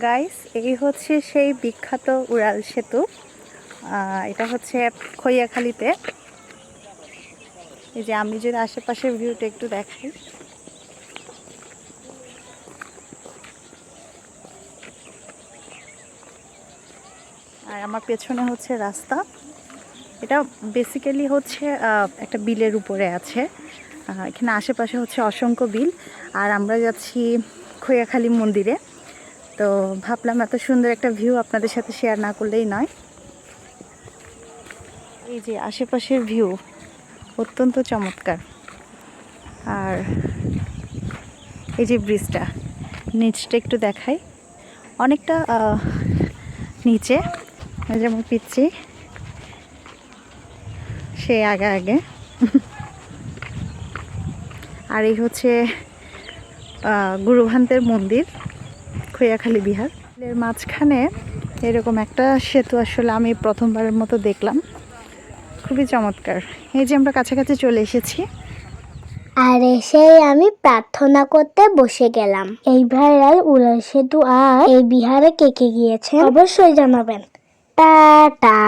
Guys, এই হচ্ছে সেই বিখ্যাত উড়াল সেতু। এটা হচ্ছে খৈয়াখালীতে। এই যে আমি যদি আশেপাশের ভিউটা একটু দেখাই, আর আমার পেছনে হচ্ছে রাস্তা। এটা বেসিক্যালি হচ্ছে একটা বিলের উপরে আছে। এখানে আশেপাশে হচ্ছে অসংখ্য বিল, আর আমরা যাচ্ছি খৈয়াখালী মন্দিরে। তো ভাবলাম এত সুন্দর একটা ভিউ আপনাদের সাথে শেয়ার না করলেই নয়। এই যে আশেপাশের ভিউ অত্যন্ত চমৎকার। আর এই যে ব্রিজটা, নিচটা একটু দেখাই, অনেকটা নিচে, যেমন পিচ্ছি সে আগে আগে। আর এই হচ্ছে গুরুভান্তের মন্দির, খৈয়াখালী বিহার। এর মাঝখানে এরকম একটা সেতু আসলে আমি প্রথমবারের মতো দেখলাম, খুবই চমৎকার। এই যে আমরা কাছাকাছি চলে এসেছি, আর এসেই আমি প্রার্থনা করতে বসে গেলাম। এই ভাইরাল উড়াল সেতু আর এই বিহারে কে কে গিয়েছেন অবশ্যই জানাবেন। টাটা।